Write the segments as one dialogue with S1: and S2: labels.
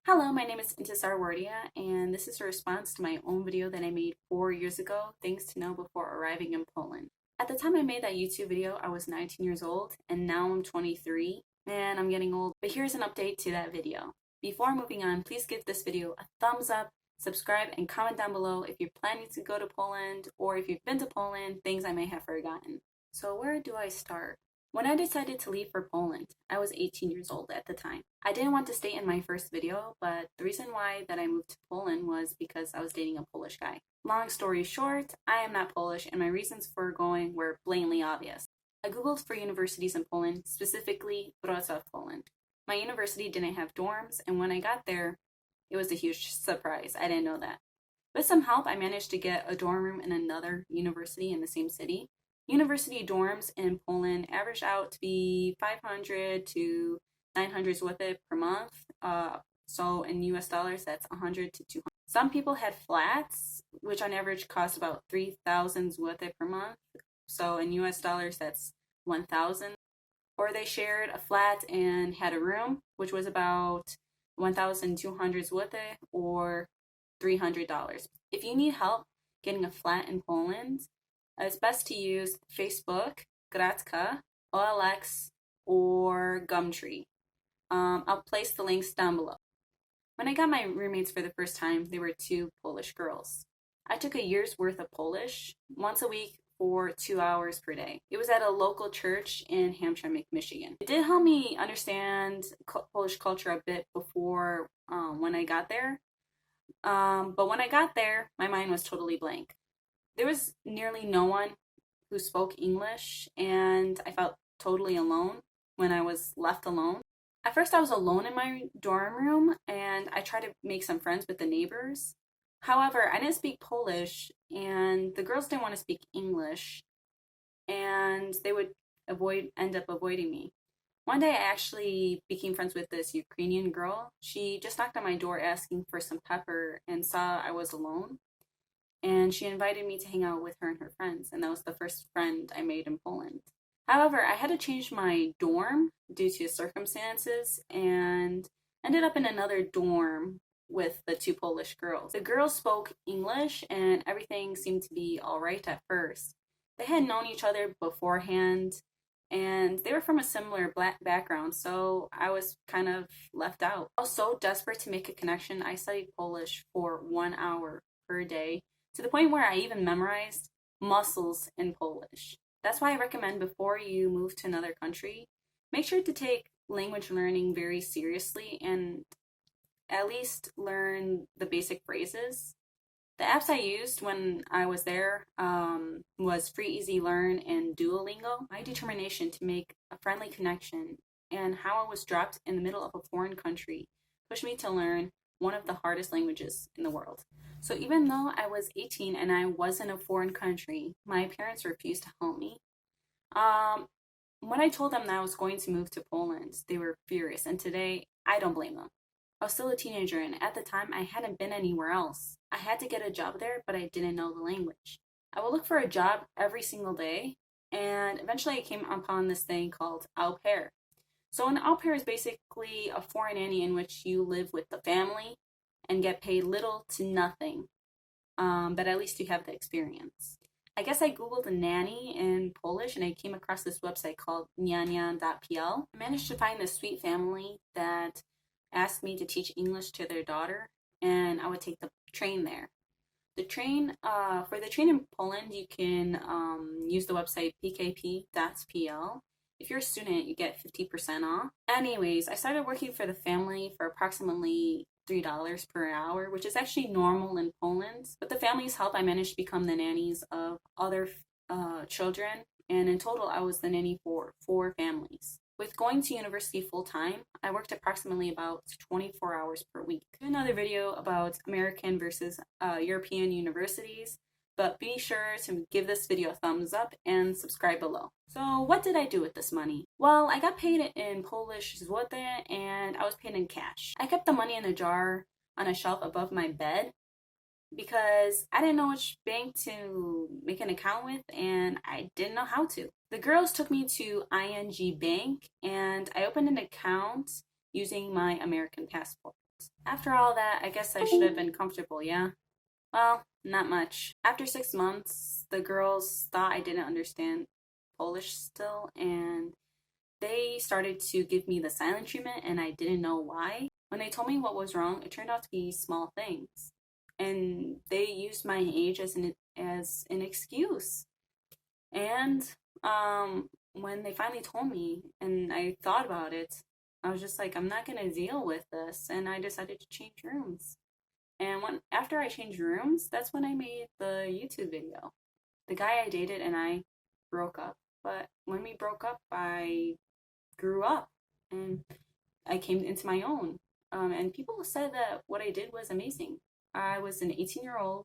S1: Hello, my name is Intisar Wardia, and this is a response to my own video that I made 4 years ago, things to know before arriving in Poland. At the time I made that YouTube video, I was 19 years old, and now I'm 23. Man, I'm getting old, but here's an update to that video. Before moving on, please give this video a thumbs up, subscribe, and comment down below if you're planning to go to Poland, or if you've been to Poland, things I may have forgotten. So where do I start? When I decided to leave for Poland, I was 18 years old at the time. I didn't want to state in my first video, but the reason why that I moved to Poland was because I was dating a Polish guy. Long story short, I am not Polish and my reasons for going were blatantly obvious. I googled for universities in Poland, specifically Wrocław, Poland. My university didn't have dorms, and when I got there, it was a huge surprise. I didn't know that. With some help, I managed to get a dorm room in another university in the same city. University dorms in Poland average out to be 500 to 900 zloty per month. So in US dollars, that's 100 to 200. Some people had flats, which on average cost about 3,000 zloty per month. So in US dollars, that's 1,000. Or they shared a flat and had a room, which was about 1,200 zloty or $300. If you need help getting a flat in Poland, it's best to use Facebook, Gratka, OLX, or Gumtree. I'll place the links down below. When I got my roommates for the first time, they were two Polish girls. I took a year's worth of Polish once a week for 2 hours per day. It was at a local church in Hamtramck, Michigan. It did help me understand Polish culture a bit before when I got there. But when I got there, my mind was totally blank. There was nearly no one who spoke English, and I felt totally alone when I was left alone. At first, I was alone in my dorm room, and I tried to make some friends with the neighbors. However, I didn't speak Polish, and the girls didn't want to speak English, and they would end up avoiding me. One day, I actually became friends with this Ukrainian girl. She just knocked on my door asking for some pepper and saw I was alone. And she invited me to hang out with her and her friends, and that was the first friend I made in Poland. However, I had to change my dorm due to circumstances and ended up in another dorm with the two Polish girls. The girls spoke English and everything seemed to be all right at first. They had known each other beforehand and they were from a similar black background, so I was kind of left out. I was so desperate to make a connection, I studied Polish for 1 hour per day, to the point where I even memorized muscles in Polish. That's why I recommend before you move to another country, make sure to take language learning very seriously and at least learn the basic phrases. The apps I used when I was there was Free Easy Learn and Duolingo. My determination to make a friendly connection and how I was dropped in the middle of a foreign country pushed me to learn one of the hardest languages in the world. So even though I was 18 and I was in a foreign country, my parents refused to help me. When I told them that I was going to move to Poland, they were furious, and today I don't blame them. I was still a teenager, and at the time I hadn't been anywhere else. I had to get a job there, but I didn't know the language. I would look for a job every single day, and eventually I came upon this thing called au pair. So an au pair is basically a foreign nanny in which you live with the family and get paid little to nothing, but at least you have the experience. I guess I googled a nanny in Polish and I came across this website called niania.pl. I managed to find this sweet family that asked me to teach English to their daughter, and I would take the train there. For the train in Poland, you can use the website pkp.pl. If you're a student, you get 50% off. Anyways, I started working for the family for approximately $3 per hour, which is actually normal in Poland. With the family's help, I managed to become the nannies of other children, and in total, I was the nanny for 4 families. With going to university full-time, I worked approximately about 24 hours per week. I do another video about American versus European universities, but be sure to give this video a thumbs up and subscribe below. So what did I do with this money? Well, I got paid in Polish zloty and I was paid in cash. I kept the money in a jar on a shelf above my bed because I didn't know which bank to make an account with and I didn't know how to. The girls took me to ING Bank and I opened an account using my American passport. After all that, I guess I should have been comfortable, yeah? Well, not much. After 6 months, the girls thought I didn't understand Polish still, and they started to give me the silent treatment, and I didn't know why. When they told me what was wrong, it turned out to be small things. And they used my age as an excuse. And when they finally told me and I thought about it, I was just like, I'm not gonna deal with this, and I decided to change rooms. And after I changed rooms, that's when I made the YouTube video. The guy I dated and I broke up, but when we broke up, I grew up and I came into my own. And people said that what I did was amazing. I was an 18-year-old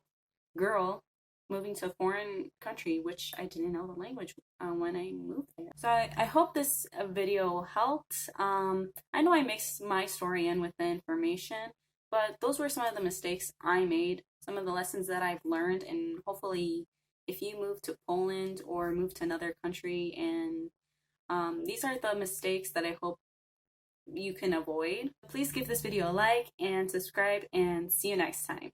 S1: girl moving to a foreign country, which I didn't know the language when I moved there. So I hope this video helped. I know I mixed my story in with the information, but those were some of the mistakes I made, some of the lessons that I've learned, and hopefully if you move to Poland or move to another country, and these are the mistakes that I hope you can avoid. Please give this video a like and subscribe, and see you next time.